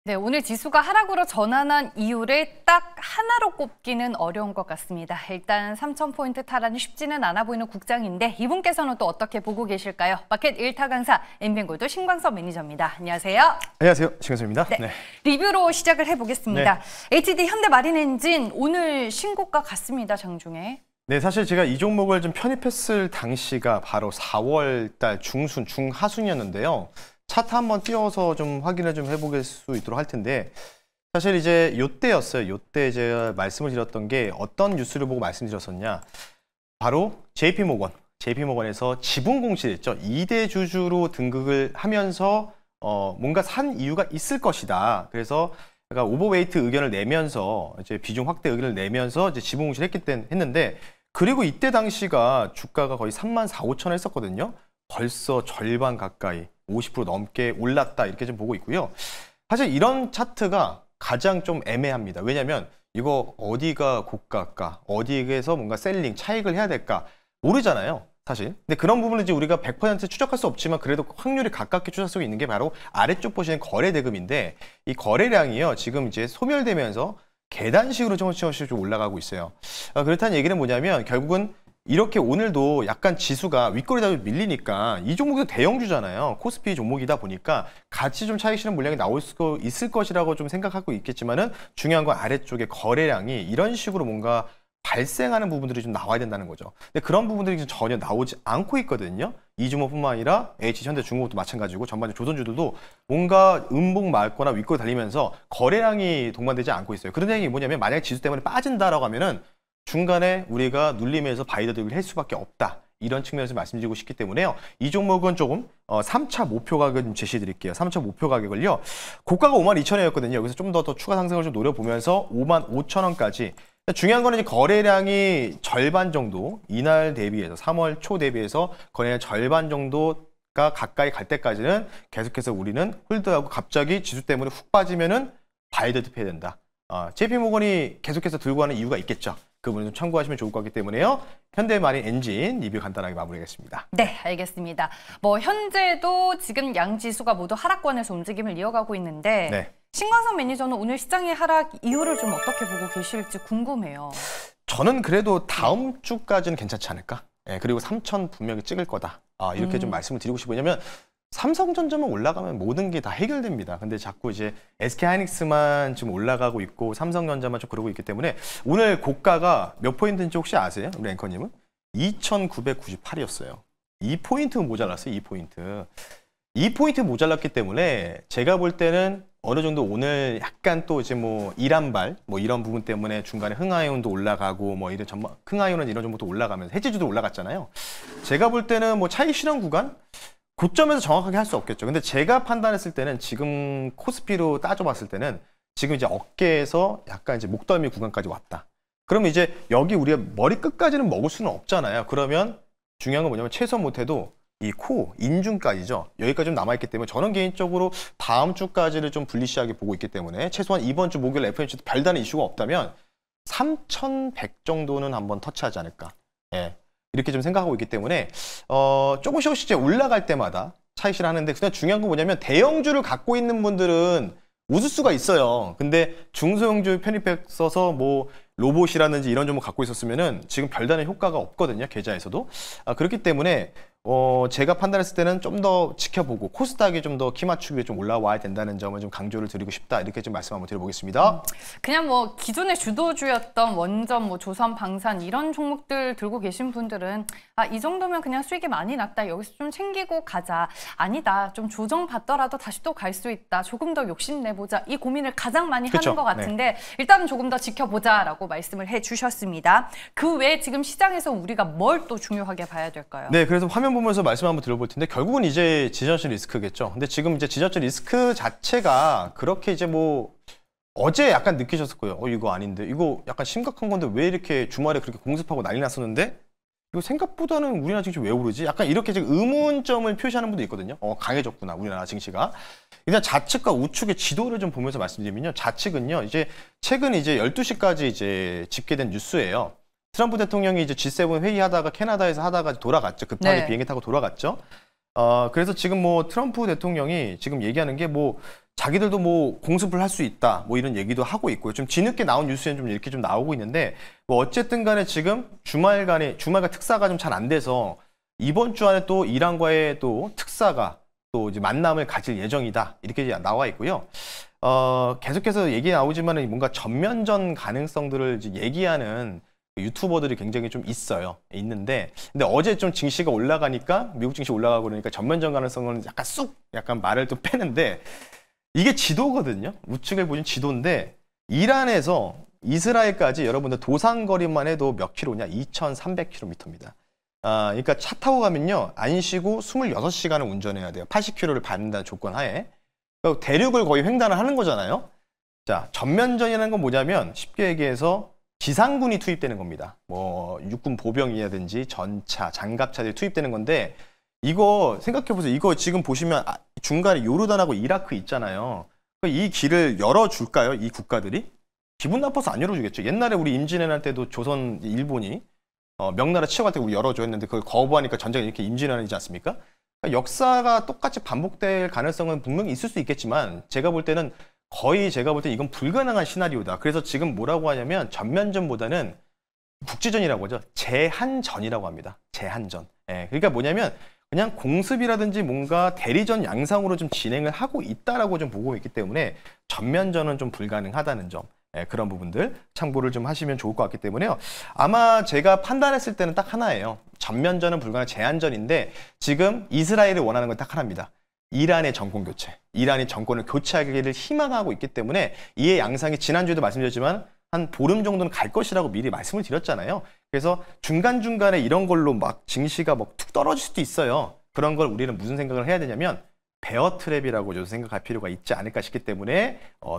네, 오늘 지수가 하락으로 전환한 이유를 딱 하나로 꼽기는 어려운 것 같습니다. 일단 3,000포인트 탈환이 쉽지는 않아 보이는 국장인데 이분께서는 또 어떻게 보고 계실까요? 마켓 1타 강사 MBN골드 신광섭 매니저입니다. 안녕하세요. 안녕하세요. 신광섭입니다. 네, 리뷰로 시작을 해보겠습니다. 네. HD 현대마린엔진 오늘 신고가 같습니다. 장중에. 네, 사실 제가 이 종목을 좀 편입했을 당시가 바로 4월 달 중순, 중하순이었는데요. 차트 한번 띄워서 좀 확인을 좀 해보길 수 있도록 할 텐데 사실 이제 요때였어요. 요때 제가 말씀을 드렸던 게 어떤 뉴스를 보고 말씀드렸었냐. 바로 JP모건에서 지분 공시했죠. 2대 주주로 등극을 하면서 뭔가 산 이유가 있을 것이다. 그래서 제가 오버웨이트 의견을 내면서 이제 비중 확대 의견을 내면서 이제 지분 공시를 했는데 그리고 이때 당시가 주가가 거의 34,000~5,000원 했었거든요. 벌써 절반 가까이 50% 넘게 올랐다 이렇게 좀 보고 있고요. 사실 이런 차트가 가장 좀 애매합니다. 왜냐하면 이거 어디가 고가가, 어디에서 뭔가 셀링, 차익을 해야 될까 모르잖아요. 사실. 근데 그런 부분은 이제 우리가 100% 추적할 수 없지만 그래도 확률이 가깝게 추적할 수 있는 게 바로 아래쪽 보시는 거래 대금인데 이 거래량이요. 지금 이제 소멸되면서 계단식으로 조금씩 좀 올라가고 있어요. 그렇다는 얘기는 뭐냐면 결국은 이렇게 오늘도 약간 지수가 윗꼬리다 밀리니까 이 종목도 대형주잖아요. 코스피 종목이다 보니까 같이 좀 차익 실현 물량이 나올 수 있을 것이라고 좀 생각하고 있겠지만은 중요한 건 아래쪽에 거래량이 이런 식으로 뭔가 발생하는 부분들이 좀 나와야 된다는 거죠. 근데 그런 부분들이 전혀 나오지 않고 있거든요. 이 종목뿐만 아니라 H, 현대, 중공업도 마찬가지고 전반적으로 조선주들도 뭔가 음봉 맞거나 윗꼬리 달리면서 거래량이 동반되지 않고 있어요. 그런 얘기 뭐냐면 만약에 지수 때문에 빠진다라고 하면은 중간에 우리가 눌림에서 바이더들을 할 수밖에 없다. 이런 측면에서 말씀드리고 싶기 때문에요. 이 종목은 조금 3차 목표 가격을 좀 제시해 드릴게요. 3차 목표 가격을요. 고가가 52,000원이었거든요. 여기서 좀 더 추가 상승을 좀 노려보면서 55,000원까지. 중요한 거는 이제 거래량이 절반 정도, 이날 대비해서 3월 초 대비해서 거래량 절반 정도가 가까이 갈 때까지는 계속해서 우리는 홀드하고 갑자기 지수 때문에 훅 빠지면은 바이더드 패야 된다. JP모건이 계속해서 들고 가는 이유가 있겠죠. 그 부분 좀 참고하시면 좋을 것 같기 때문에요. 현대마린엔진 리뷰 간단하게 마무리하겠습니다. 네, 알겠습니다. 현재도 지금 양 지수가 모두 하락권에서 움직임을 이어가고 있는데 네. 신광섭 매니저는 오늘 시장의 하락 이유를 좀 어떻게 보고 계실지 궁금해요. 저는 그래도 다음 주까지는 괜찮지 않을까? 네, 그리고 3,000 분명히 찍을 거다. 이렇게 좀 말씀을 드리고 싶어요. 왜냐면 삼성전자만 올라가면 모든 게 다 해결됩니다. 근데 자꾸 이제 SK하이닉스만 지금 올라가고 있고 삼성전자만 좀 그러고 있기 때문에 오늘 고가가 몇 포인트인지 혹시 아세요? 우리 앵커님은? 2,998이었어요. 2포인트 모자랐어요. 2포인트. 2포인트 모자랐기 때문에 제가 볼 때는 어느 정도 오늘 약간 또 이제 뭐 이란발 이런 부분 때문에 중간에 흥하이온도 올라가고 이런 흥하이온은 이런 정도도 올라가면서 해지주도 올라갔잖아요. 제가 볼 때는 차익 실현 구간 고점에서 정확하게 할 수 없겠죠. 근데 제가 판단했을 때는 지금 코스피로 따져봤을 때는 지금 이제 어깨에서 약간 이제 목덜미 구간까지 왔다. 그러면 이제 여기 우리가 머리 끝까지는 먹을 수는 없잖아요. 그러면 중요한 건 뭐냐면 최소한 못해도 이 코, 인중까지죠. 여기까지 좀 남아있기 때문에 저는 개인적으로 다음 주까지를 좀 불리시하게 보고 있기 때문에 최소한 이번 주 목요일 FOMC도 별다른 이슈가 없다면 3,100 정도는 한번 터치하지 않을까. 예. 이렇게 좀 생각하고 있기 때문에 조금씩 이제 올라갈 때마다 차익 실현하는데 그냥 중요한 건 뭐냐면 대형주를 갖고 있는 분들은 웃을 수가 있어요. 근데 중소형주 편입해서 로봇이라든지 이런 종목 갖고 있었으면은 지금 별다른 효과가 없거든요. 계좌에서도. 그렇기 때문에 제가 판단했을 때는 좀 더 지켜보고 코스닥이 좀 더 키 맞추기에 좀 올라와야 된다는 점을 좀 강조를 드리고 싶다. 이렇게 좀 말씀 한번 드려보겠습니다. 그냥 기존의 주도주였던 원전, 조선, 방산 이런 종목들 들고 계신 분들은 이 정도면 그냥 수익이 많이 났다. 여기서 좀 챙기고 가자. 아니다. 좀 조정받더라도 다시 또 갈 수 있다. 조금 더 욕심내보자. 이 고민을 가장 많이 하는 것 같은데 네. 일단은 조금 더 지켜보자라고 말씀을 해주셨습니다. 그 외에 지금 시장에서 우리가 뭘 또 중요하게 봐야 될까요? 네, 그래서 화면 보면서 말씀 한번 드려볼 텐데 결국은 이제 지정학적 리스크겠죠. 근데 지금 이제 지정학적 리스크 자체가 그렇게 이제 어제 약간 느끼셨을 거예요. 이거 아닌데 이거 약간 심각한 건데 왜 이렇게 주말에 그렇게 공습하고 난리 났었는데 이거 생각보다는 우리나라 증시 왜 오르지? 약간 이렇게 지금 의문점을 표시하는 분도 있거든요. 강해졌구나 우리나라 증시가. 일단 좌측과 우측의 지도를 좀 보면서 말씀드리면요. 좌측은요. 이제 최근 이제 12시까지 이제 집계된 뉴스예요. 트럼프 대통령이 이제 G7 회의하다가 캐나다에서 하다가 돌아갔죠. 급하게 네. 비행기 타고 돌아갔죠. 그래서 지금 뭐 트럼프 대통령이 지금 얘기하는 게 뭐 자기들도 뭐 공습을 할 수 있다 뭐 이런 얘기도 하고 있고요. 좀 뒤늦게 나온 뉴스에는 좀 이렇게 좀 나오고 있는데 뭐 어쨌든 간에 지금 주말과 특사가 좀 잘 안 돼서 이번 주 안에 또 이란과의 또 특사가 또 이제 만남을 가질 예정이다 이렇게 나와 있고요. 계속해서 얘기 나오지만은 뭔가 전면전 가능성들을 이제 얘기하는 유튜버들이 굉장히 좀 있는데 근데 어제 좀 증시가 올라가니까 미국 증시 올라가고 그러니까 전면전 가능성은 약간 말을 또 빼는데 이게 지도거든요. 우측에 보신 지도인데 이란에서 이스라엘까지 여러분들 도상거리만 해도 몇 킬로냐? 2,300km입니다. 그러니까 차 타고 가면요. 안 쉬고 26시간을 운전해야 돼요. 80km를 받는다는 조건 하에. 그러니까 대륙을 거의 횡단을 하는 거잖아요. 자, 전면전이라는 건 뭐냐면 쉽게 얘기해서 지상군이 투입되는 겁니다. 뭐 육군 보병이라든지 전차, 장갑차들이 투입되는 건데 이거 생각해보세요. 이거 지금 보시면 중간에 요르단하고 이라크 있잖아요. 이 길을 열어줄까요? 이 국가들이? 기분 나빠서 안 열어주겠죠. 옛날에 우리 임진왜란 때도 조선, 일본이 명나라 치어갈 때 우리 열어줘 했는데 그걸 거부하니까 전쟁이 이렇게 임진왜란이지 않습니까? 그러니까 역사가 똑같이 반복될 가능성은 분명히 있을 수 있겠지만 제가 볼 때는 제가 볼 때 이건 불가능한 시나리오다. 그래서 지금 뭐라고 하냐면 전면전보다는 국지전이라고 하죠. 제한전이라고 합니다. 제한전. 그러니까 뭐냐면 그냥 공습이라든지 뭔가 대리전 양상으로 좀 진행을 하고 있다라고 좀 보고 있기 때문에 전면전은 좀 불가능하다는 점. 그런 부분들 참고를 좀 하시면 좋을 것 같기 때문에요. 아마 제가 판단했을 때는 딱 하나예요. 전면전은 불가능 제한전인데 지금 이스라엘이 원하는 건 딱 하나입니다. 이란의 정권 교체. 이란이 정권을 교체하기를 희망하고 있기 때문에 이의 양상이 지난주에도 말씀드렸지만 한 보름 정도는 갈 것이라고 미리 말씀을 드렸잖아요. 그래서 중간중간에 이런 걸로 막 증시가 막 툭 떨어질 수도 있어요. 그런 걸 우리는 무슨 생각을 해야 되냐면 베어 트랩이라고 좀 생각할 필요가 있지 않을까 싶기 때문에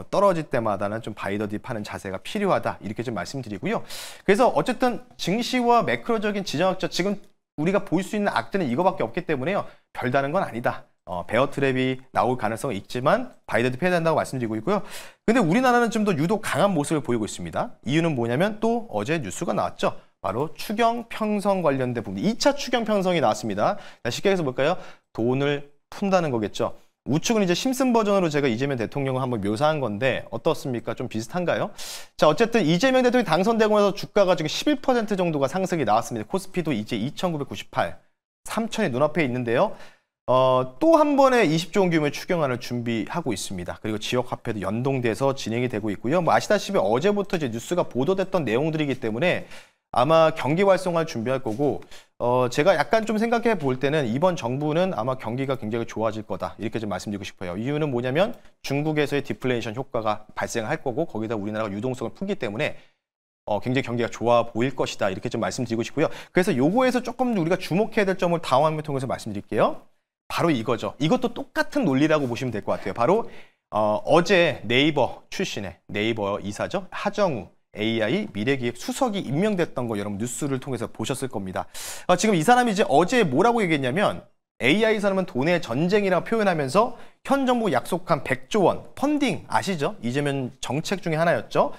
떨어질 때마다는 좀 바이 더 딥 하는 자세가 필요하다 이렇게 좀 말씀드리고요. 그래서 어쨌든 증시와 매크로적인 지정학적 지금 우리가 볼 수 있는 악재는 이거밖에 없기 때문에요. 별다른 건 아니다. 베어 트랩이 나올 가능성은 있지만 바이 더 딥 해야 된다고 말씀드리고 있고요. 근데 우리나라는 좀 더 유독 강한 모습을 보이고 있습니다. 이유는 뭐냐면 또 어제 뉴스가 나왔죠. 바로 추경 편성 관련된 부분. 2차 추경 편성이 나왔습니다. 쉽게 해서 볼까요? 돈을 푼다는 거겠죠. 우측은 이제 심슨 버전으로 제가 이재명 대통령을 한번 묘사한 건데 어떻습니까? 좀 비슷한가요? 자, 어쨌든 이재명 대통령이 당선되고 나서 주가가 지금 11% 정도가 상승이 나왔습니다. 코스피도 이제 2,998, 3,000이 눈앞에 있는데요. 또 한 번의 20조 원 규모의 추경안을 준비하고 있습니다. 그리고 지역화폐도 연동돼서 진행이 되고 있고요. 뭐 아시다시피 어제부터 이제 뉴스가 보도됐던 내용들이기 때문에 아마 경기 활성화를 준비할 거고 제가 약간 좀 생각해 볼 때는 이번 정부는 아마 경기가 굉장히 좋아질 거다 이렇게 좀 말씀드리고 싶어요. 이유는 뭐냐면 중국에서의 디플레이션 효과가 발생할 거고 거기다 우리나라가 유동성을 풀기 때문에 굉장히 경기가 좋아 보일 것이다 이렇게 좀 말씀드리고 싶고요. 그래서 요거에서 조금 우리가 주목해야 될 점을 다음 화면을 통해서 말씀드릴게요. 바로 이거죠. 이것도 똑같은 논리라고 보시면 될 것 같아요. 바로 어제 네이버 출신의 네이버 이사죠. 하정우 AI 미래기획 수석이 임명됐던 거 여러분 뉴스를 통해서 보셨을 겁니다. 지금 이 사람이 이제 어제 뭐라고 얘기했냐면 AI 산업은 돈의 전쟁이라고 표현하면서 현 정부 약속한 100조 원 펀딩 아시죠? 이재명 정책 중에 하나였죠.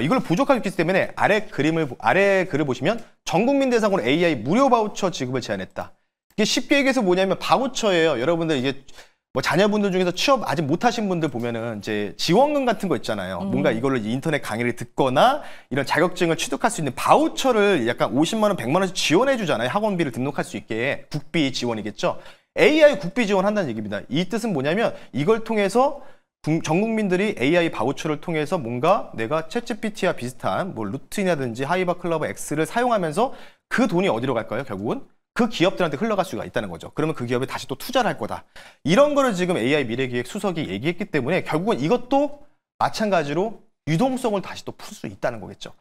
이걸 부족하기 때문에 아래 글을 보시면 전 국민 대상으로 AI 무료 바우처 지급을 제안했다. 이게 쉽게 얘기해서 뭐냐면 바우처예요. 여러분들 이제 뭐 자녀분들 중에서 취업 아직 못하신 분들 보면은 이제 지원금 같은 거 있잖아요. 뭔가 이걸로 인터넷 강의를 듣거나 이런 자격증을 취득할 수 있는 바우처를 약간 50만 원, 100만 원씩 지원해 주잖아요. 학원비를 등록할 수 있게 국비 지원이겠죠. AI 국비 지원한다는 얘기입니다. 이 뜻은 뭐냐면 이걸 통해서 전 국민들이 AI 바우처를 통해서 뭔가 내가 챗GPT와 비슷한 뭐 루틴이라든지 하이바 클러버 X를 사용하면서 그 돈이 어디로 갈까요? 결국은 그 기업들한테 흘러갈 수가 있다는 거죠. 그러면 그 기업에 다시 또 투자를 할 거다. 이런 거를 지금 AI 미래기획 수석이 얘기했기 때문에 결국은 이것도 마찬가지로 유동성을 다시 또 풀 수 있다는 거겠죠.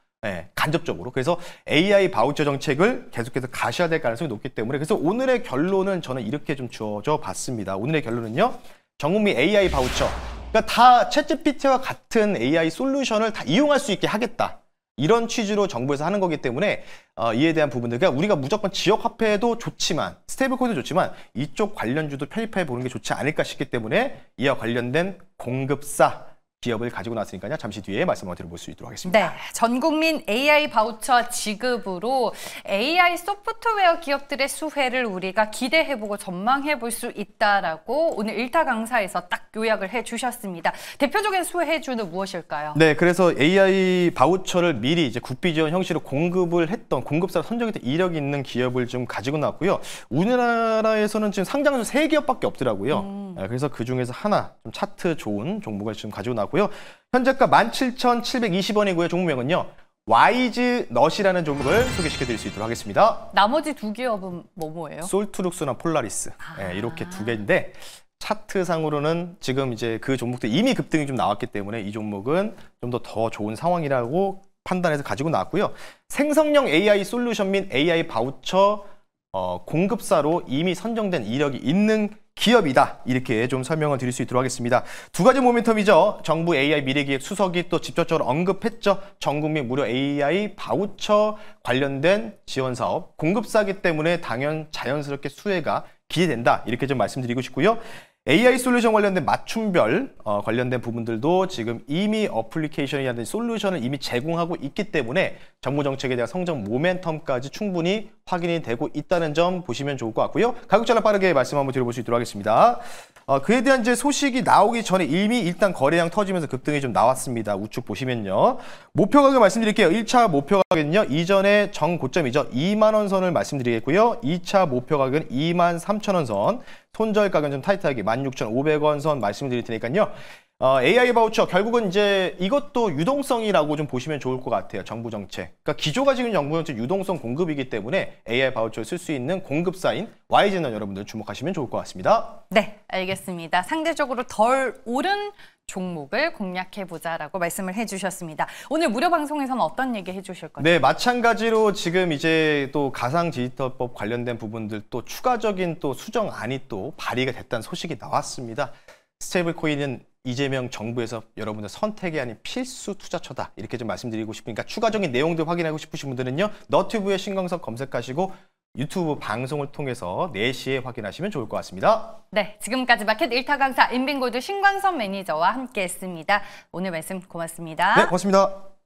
간접적으로. 그래서 AI 바우처 정책을 계속해서 가셔야 될 가능성이 높기 때문에 그래서 오늘의 결론은 저는 이렇게 좀 주어져 봤습니다. 오늘의 결론은요. 전국민 AI 바우처. 그러니까 다 챗GPT와 같은 AI 솔루션을 다 이용할 수 있게 하겠다. 이런 취지로 정부에서 하는 거기 때문에 이에 대한 부분들 그러니까 우리가 무조건 지역화폐도 좋지만 스테이블코인도 좋지만 이쪽 관련주도 편입해 보는 게 좋지 않을까 싶기 때문에 이와 관련된 공급사 기업을 가지고 나왔으니까요. 잠시 뒤에 말씀 한번 들어볼 수 있도록 하겠습니다. 네, 전 국민 AI 바우처 지급으로 AI 소프트웨어 기업들의 수혜를 우리가 기대해보고 전망해볼 수 있다라고 오늘 일타 강사에서 딱 요약을 해주셨습니다. 대표적인 수혜 혜주는 무엇일까요? 네, 그래서 AI 바우처를 미리 이제 국비 지원 형식으로 공급을 했던 공급사로 선정이 된 이력이 있는 기업을 좀 가지고 나왔고요. 우리나라에서는 지금 상장은 3기업밖에 없더라고요. 그래서 그 중에서 하나 좀 차트 좋은 종목을 좀 가지고 나왔고요. 현재가 17,720원이고요. 종목명은요. 와이즈넛이라는 종목을 소개시켜 드릴 수 있도록 하겠습니다. 나머지 2기업은 뭐예요? 솔트룩스나 폴라리스. 네, 이렇게 2개인데 차트상으로는 지금 이제 그 종목도 이미 급등이 좀 나왔기 때문에 이 종목은 좀 더 좋은 상황이라고 판단해서 가지고 나왔고요. 생성형 AI 솔루션 및 AI 바우처 공급사로 이미 선정된 이력이 있는 기업이다. 이렇게 좀 설명을 드릴 수 있도록 하겠습니다. 2가지 모멘텀이죠. 정부 AI 미래기획 수석이 또 직접적으로 언급했죠. 전 국민 무료 AI 바우처 관련된 지원 사업 공급사기 때문에 자연스럽게 수혜가 기대된다. 이렇게 좀 말씀드리고 싶고요. AI 솔루션 관련된 맞춤별 관련된 부분들도 지금 이미 어플리케이션이라든지 솔루션을 이미 제공하고 있기 때문에 정부 정책에 대한 성장 모멘텀까지 충분히 확인이 되고 있다는 점 보시면 좋을 것 같고요. 가격 전략 빠르게 말씀 한번 드려볼 수 있도록 하겠습니다. 그에 대한 이제 소식이 나오기 전에 이미 일단 거래량 터지면서 급등이 좀 나왔습니다. 우측 보시면요. 목표 가격 말씀드릴게요. 1차 목표 가격은요. 이전에 정고점이죠. 2만 원 선을 말씀드리겠고요. 2차 목표 가격은 2만 3천 원 선. 손절 가격은 좀 타이트하게 16,500원 선 말씀드릴 테니까요. AI 바우처 결국은 이제 이것도 유동성이라고 좀 보시면 좋을 것 같아요. 정부 정책. 그러니까 기조가 지금 정부 정책 유동성 공급이기 때문에 AI 바우처를 쓸 수 있는 공급사인 YG는 여러분들 주목하시면 좋을 것 같습니다. 네, 알겠습니다. 상대적으로 덜 오른 종목을 공략해보자라고 말씀을 해주셨습니다. 오늘 무료 방송에서는 어떤 얘기 해주실 건가요? 네, 마찬가지로 지금 이제 또 가상 디지털법 관련된 부분들 또 추가적인 또 수정안이 또 발의가 됐다는 소식이 나왔습니다. 스테이블 코인은 이재명 정부에서 여러분들 선택이 아닌 필수 투자처다. 이렇게 좀 말씀드리고 싶으니까 추가적인 내용들 확인하고 싶으신 분들은요. 너튜브에 신광석 검색하시고 유튜브 방송을 통해서 4시에 확인하시면 좋을 것 같습니다. 네, 지금까지 마켓 일타 강사 인빙골드 신광석 매니저와 함께했습니다. 오늘 말씀 고맙습니다. 네, 고맙습니다.